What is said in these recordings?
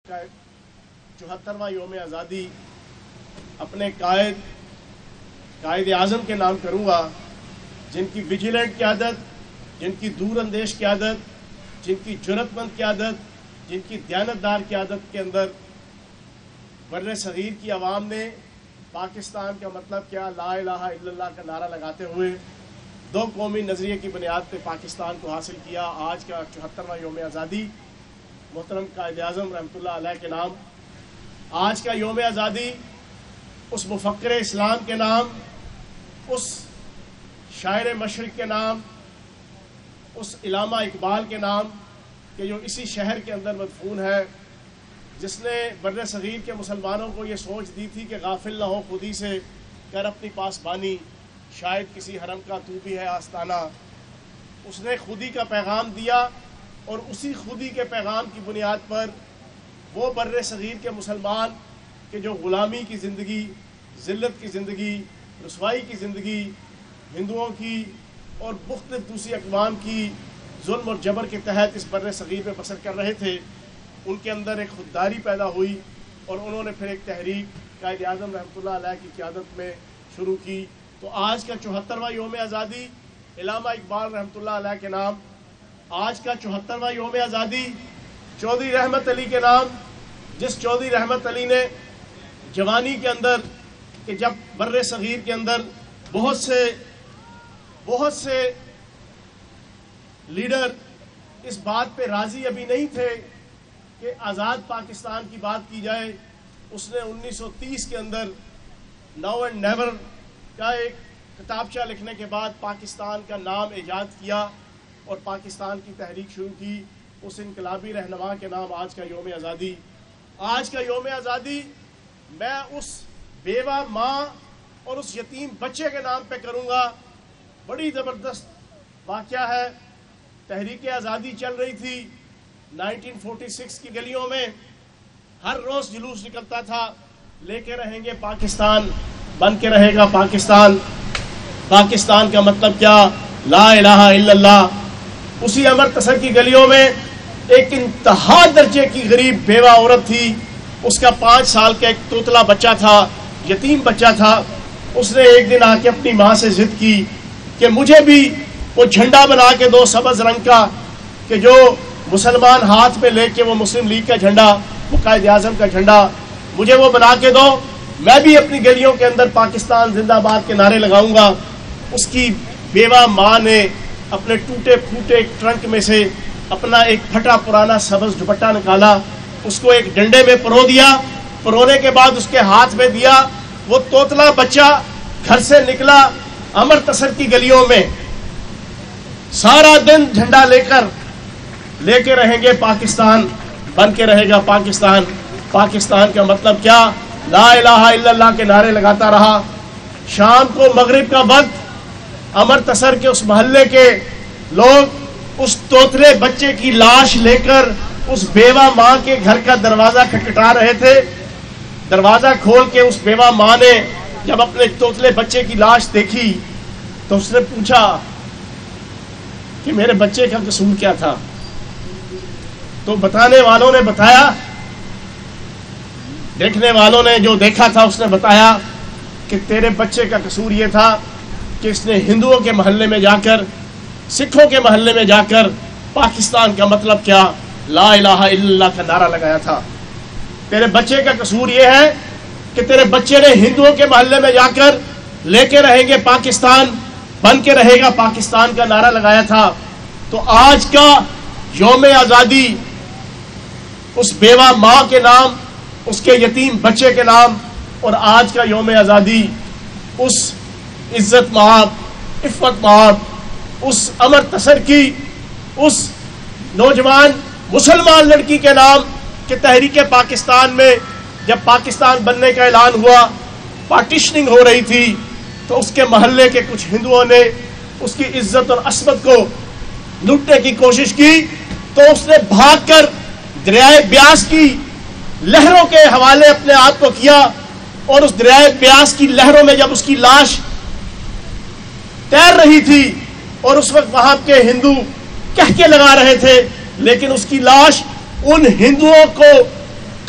کا 74واں یوم آزادی اپنے قائد اعظم کے نام کروں گا، جن کی ویجیلنٹ قیادت، جن کی دور اندیش قیادت، جن کی جرأت مند قیادت، جن کی دیانتدار قیادت کے اندر بر صغیر کی عوام نے پاکستان کا مطلب کیا، لا الہ الا اللہ کا نعرہ لگاتے ہوئے دو قومی نظریے کی بنیاد پہ پاکستان کو حاصل کیا۔ آج کا 74واں یوم آزادی محترم قائد اعظم رحمۃ اللہ علیہ کے نام، آج کا یوم آزادی اس مفکر اسلام کے نام، اس شاعر مشرق کے نام، اس علامہ اقبال کے نام کہ جو اسی شہر کے اندر مدفون ہے، جس نے بر صغیر کے مسلمانوں کو یہ سوچ دی تھی کہ غافل نہ ہو خودی سے، کر اپنی پاسبانی، شاید کسی حرم کا تو بھی ہے آستانہ۔ اس نے خودی کا پیغام دیا اور اسی خودی کے پیغام کی بنیاد پر وہ بر صغیر کے مسلمان کہ جو غلامی کی زندگی، ذلت کی زندگی، رسوائی کی زندگی، ہندوؤں کی اور مختلف دوسری اقوام کی ظلم اور جبر کے تحت اس بر صغیر میں بسر کر رہے تھے، ان کے اندر ایک خودداری پیدا ہوئی اور انہوں نے پھر ایک تحریک قائد اعظم رحمۃ اللہ علیہ کی قیادت میں شروع کی۔ تو آج کا 74واں یوم آزادی علامہ اقبال رحمۃ اللہ علیہ کے نام، آج کا 74واں یوم آزادی چودھری رحمت علی کے نام، جس چودھری رحمت علی نے جوانی کے اندر کہ جب بر صغیر کے اندر بہت سے لیڈر اس بات پہ راضی ابھی نہیں تھے کہ آزاد پاکستان کی بات کی جائے، اس نے 1930 کے اندر ناؤ اینڈ نیور کا ایک کتابچہ لکھنے کے بعد پاکستان کا نام ایجاد کیا اور پاکستان کی تحریک شروع کی۔ اس انقلابی رہنما کے نام آج کا یوم آزادی۔ آج کا یوم آزادی میں اس بیوہ ماں اور اس یتیم بچے کے نام پہ کروں گا۔ بڑی زبردست واقعہ ہے، تحریک آزادی چل رہی تھی 1946 کی گلیوں میں، ہر روز جلوس نکلتا تھا، لے کے رہیں گے پاکستان، بن کے رہے گا پاکستان، پاکستان کا مطلب کیا، لا الہ الا اللہ۔ اسی امرتسر کی گلیوں میں ایک انتہا درجے کی غریب بیوہ عورت تھی، اس کا 5 سال کا ایک توتلا بچہ تھا، یتیم بچہ تھا۔ اس نے ایک دن آ کے اپنی ماں سے ضد کی کہ مجھے بھی وہ جھنڈا بنا کے دو سبز رنگ کا، کہ جو مسلمان ہاتھ میں لے کے وہ مسلم لیگ کا جھنڈا، وہ قائد اعظم کا جھنڈا، مجھے وہ بنا کے دو، میں بھی اپنی گلیوں کے اندر پاکستان زندہ باد کے نعرے لگاؤں گا۔ اس کی بیوہ ماں نے اپنے ٹوٹے پھوٹے ٹرنک میں سے اپنا ایک پھٹا پرانا سبز دوپٹہ نکالا، اس کو ایک ڈنڈے میں پرو دیا، پرونے کے بعد اس کے ہاتھ میں دیا۔ وہ توتلا بچہ گھر سے نکلا امرتسر کی گلیوں میں، سارا دن جھنڈا لے کے رہیں گے پاکستان، بن کے رہے گا پاکستان، پاکستان کا مطلب کیا، لا الہ الا اللہ کے نعرے لگاتا رہا۔ شام کو مغرب کا وقت امرتسر کے اس محلے کے لوگ اس توتلے بچے کی لاش لے کر اس بیوہ ماں کے گھر کا دروازہ کھٹکھٹا رہے تھے۔ دروازہ کھول کے اس بیوہ ماں نے جب اپنے توتلے بچے کی لاش دیکھی تو اس نے پوچھا کہ میرے بچے کا قصور کیا تھا؟ تو بتانے والوں نے بتایا، دیکھنے والوں نے جو دیکھا تھا اس نے بتایا کہ تیرے بچے کا قصور یہ تھا کہ اس نے ہندوؤں کے محلے میں جا کر، سکھوں کے محلے میں جا کر پاکستان کا مطلب کیا، لا الہ الا اللہ کا نعرہ لگایا تھا۔ تیرے بچے کا قصور یہ ہے کہ تیرے بچے نے ہندوؤں کے محلے میں جا کر لے کے رہیں گے پاکستان، بن کے رہے گا پاکستان کا نعرہ لگایا تھا۔ تو آج کا یوم آزادی اس بیوہ ماں کے نام، اس کے یتیم بچے کے نام، اور آج کا یوم آزادی اس عزت مآب، عفت مآب، اس امرتسر کی اس نوجوان مسلمان لڑکی کے نام کہ تحریک پاکستان میں جب پاکستان بننے کا اعلان ہوا، پارٹیشننگ ہو رہی تھی، تو اس کے محلے کے کچھ ہندوؤں نے اس کی عزت اور عصمت کو لوٹنے کی کوشش کی، تو اس نے بھاگ کر دریائے بیاس کی لہروں کے حوالے اپنے آپ کو کیا، اور اس دریائے بیاس کی لہروں میں جب اس کی لاش تیر رہی تھی اور اس وقت وہاں کے ہندو کہکے لگا رہے تھے، لیکن اس کی لاش ان ہندوؤں کو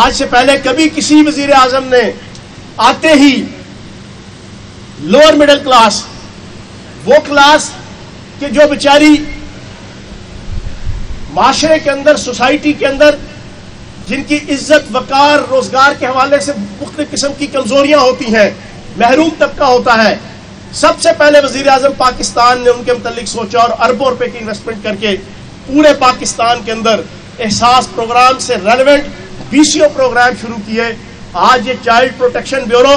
آج سے پہلے کبھی کسی وزیر اعظم نے آتے ہی لوور مڈل کلاس، وہ کلاس کہ جو بیچاری معاشرے کے اندر، سوسائٹی کے اندر، جن کی عزت وقار روزگار کے حوالے سے مختلف قسم کی کمزوریاں ہوتی ہیں، محروم طبقہ ہوتا ہے، سب سے پہلے وزیر اعظم پاکستان نے ان کے متعلق سوچا اور اربوں روپے کی انویسٹمنٹ کر کے پورے پاکستان کے اندر احساس پروگرام سے ریلیونٹ BCO پروگرام شروع کیے. آج یہ چائلڈ پروٹیکشن بیورو،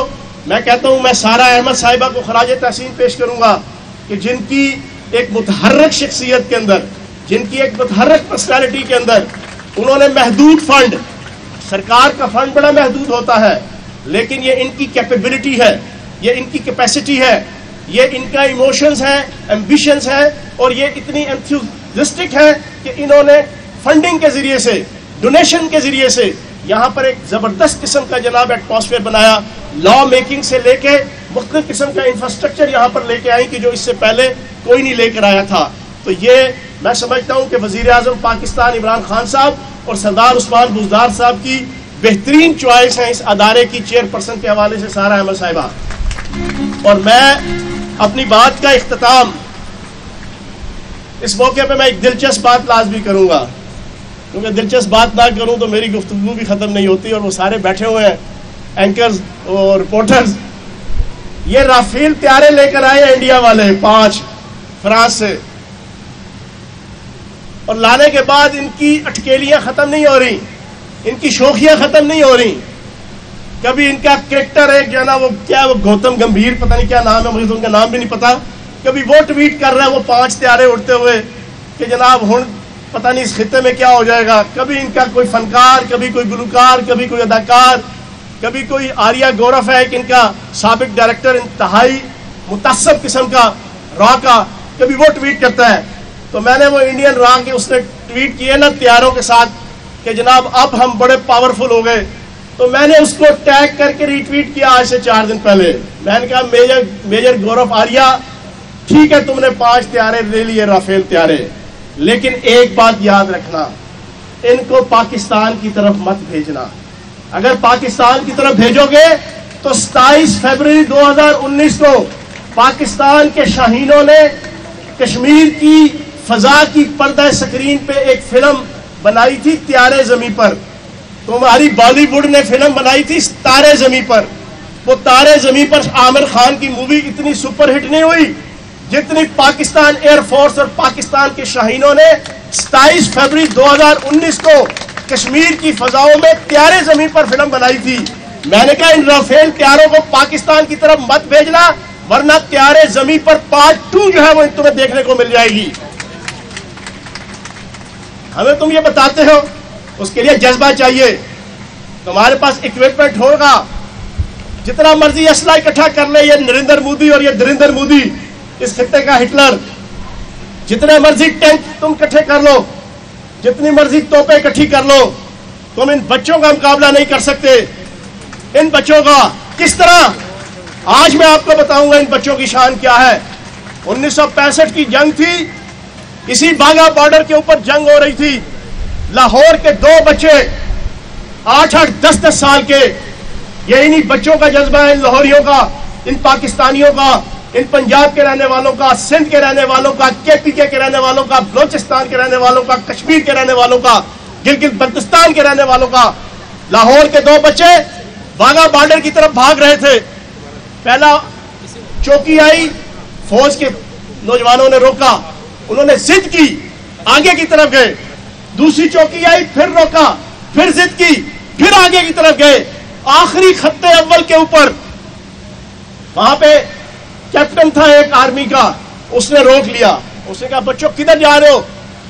میں کہتا ہوں میں سارا احمد صاحبہ کو خراج تحسین پیش کروں گا کہ جن کی ایک متحرک شخصیت کے اندر، جن کی ایک متحرک پرسنالٹی کے اندر انہوں نے محدود فنڈ، سرکار کا فنڈ بڑا محدود ہوتا ہے لیکن یہ ان کی کیپیبلٹی ہے، یہ ان کی کیپیسٹی ہے، یہ ان کا ایموشنز ہیں، ایمبیشنز ہیں، اور یہ اتنی انتھوزسٹک ہے کہ انہوں نے فنڈنگ کے ذریعے سے، ڈونیشن کے ذریعے سے یہاں پر ایک زبردست قسم کا جناب ایٹماسفیئر بنایا. لا میکنگ سے لے کے مختلف قسم کا انفراسٹرکچر یہاں پر لے کے آئی کہ جو اس سے پہلے کوئی نہیں لے کر آیا تھا. تو یہ میں سمجھتا ہوں کہ وزیر اعظم پاکستان عمران خان صاحب اور سردار عثمان بزدار صاحب کی بہترین چوائس ہیں اس ادارے کی چیئرپرسن کے حوالے سے سارا احمد صاحبہ. اور میں اپنی بات کا اختتام اس موقع پہ میں ایک دلچسپ بات لازمی کروں گا، کیونکہ دلچسپ بات نہ کروں تو میری گفتگو بھی ختم نہیں ہوتی اور وہ سارے بیٹھے ہوئے ہیں اینکرز اور رپورٹرز. یہ رافیل طیارے لے کر آئے انڈیا والے 5 فرانس سے، اور لانے کے بعد ان کی اٹکیلیاں ختم نہیں ہو رہی، ان کی شوخیاں ختم نہیں ہو رہی. کبھی ان کا کرکٹر ایک جو ہے نا وہ کیا، وہ گوتم گمبھیر پتہ نہیں کیا نام ہے، مجھے تو ان کا نام بھی نہیں پتا، کبھی وہ ٹویٹ کر رہا ہے وہ 5 طیارے اڑتے ہوئے کہ جناب ہن پتہ نہیں اس خطے میں کیا ہو جائے گا. کبھی ان کا کوئی فنکار، کبھی کوئی گلوکار، کبھی کوئی اداکار، کبھی کوئی آریہ گورف ہے کہ ان کا سابق ڈائریکٹر انتہائی متعصب قسم کا را کا، کبھی وہ ٹویٹ کرتا ہے. تو میں نے وہ انڈین را کے اس نے ٹویٹ کیے نا طیاروں کے ساتھ کہ جناب اب ہم بڑے پاورفل ہو گئے، تو میں نے اس کو ٹیگ کر کے ری ٹویٹ کیا آج سے 4 دن پہلے. میں نے کہا میجر گورف آریہ، ٹھیک ہے تم نے 5 طیارے لے لیے رافیل طیارے، لیکن ایک بات یاد رکھنا، ان کو پاکستان کی طرف مت بھیجنا. اگر پاکستان کی طرف بھیجو گے تو 27 فروری 2019 کو پاکستان کے شاہینوں نے کشمیر کی فضا کی پردہ سکرین پہ ایک فلم بنائی تھی طیارے زمیں پر. تمہاری بالی ووڈ نے فلم بنائی تھی تارے زمیں پر. وہ تارے زمیں پر عامر خان کی مووی اتنی سپر ہٹ نہیں ہوئی جتنی پاکستان ایئر فورس اور پاکستان کے شاہینوں نے 27 فروری 2019 کو کشمیر کی فضاؤں میں طیارے زمیں پر فلم بنائی تھی. میں نے کہا ان رافیل طیاروں کو پاکستان کی طرف مت بھیجنا، ورنہ طیارے زمیں پر پارٹ 2 جو ہے وہ تمہیں دیکھنے کو مل جائے گی. ہمیں تم یہ بتاتے ہو، اس کے لیے جذبہ چاہیے. تمہارے پاس اکوپمنٹ ہوگا، جتنا مرضی اسلحہ اکٹھا کر لے یہ نریندر مودی اور یہ دریندر مودی، اس خطے کا ہٹلر، جتنے مرضی ٹینک تم اکٹھے کر لو، جتنی مرضی توپیں اکٹھی کر لو، تم ان بچوں کا مقابلہ نہیں کر سکتے. ان بچوں کا کس طرح، آج میں آپ کو بتاؤں گا ان بچوں کی شان کیا ہے. 1965 کی جنگ تھی، اسی باگھا بارڈر کے اوپر جنگ ہو رہی تھی. لاہور کے 2 بچے 8-8 10-10 سال کے، یہ انہی بچوں کا جذبہ ہے، ان لاہوریوں کا، ان پاکستانیوں کا، ان پنجاب کے رہنے والوں کا، سندھ کے رہنے والوں کا، KPK کے رہنے والوں کا، بلوچستان کے رہنے والوں کا، کشمیر کے رہنے والوں کا، گلگت بلتستان کے رہنے والوں کا. لاہور کے 2 بچے باگھا بارڈر کی طرف بھاگ رہے تھے. پہلا چوکی آئی، فوج کے نوجوانوں نے روکا، انہوں نے ضد کی، آگے کی طرف گئے. دوسری چوکی آئی، پھر روکا، پھر ضد کی، پھر آگے کی طرف گئے. آخری خط اول کے اوپر وہاں پہ کیپٹن تھا ایک آرمی کا، اس نے روک لیا. اس نے کہا بچوں کدھر جا رہے ہو،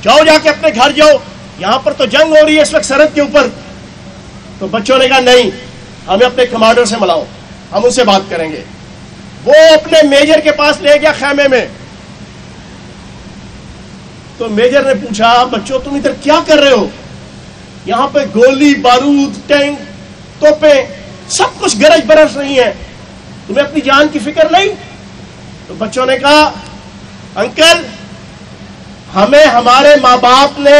جاؤ جا کے اپنے گھر جاؤ، یہاں پر تو جنگ ہو رہی ہے اس وقت سرحد کے اوپر. تو بچوں نے کہا نہیں، ہمیں اپنے کمانڈر سے ملاؤ، ہم ان سے بات کریں گے. وہ اپنے میجر کے پاس لے گیا خیمے میں. تو میجر نے پوچھا بچوں تم ادھر کیا کر رہے ہو، یہاں پہ گولی بارود ٹینک توپیں سب کچھ گرج برس رہی ہیں، تمہیں اپنی جان کی فکر نہیں. تو بچوں نے کہا انکل ہمیں ہمارے ماں باپ نے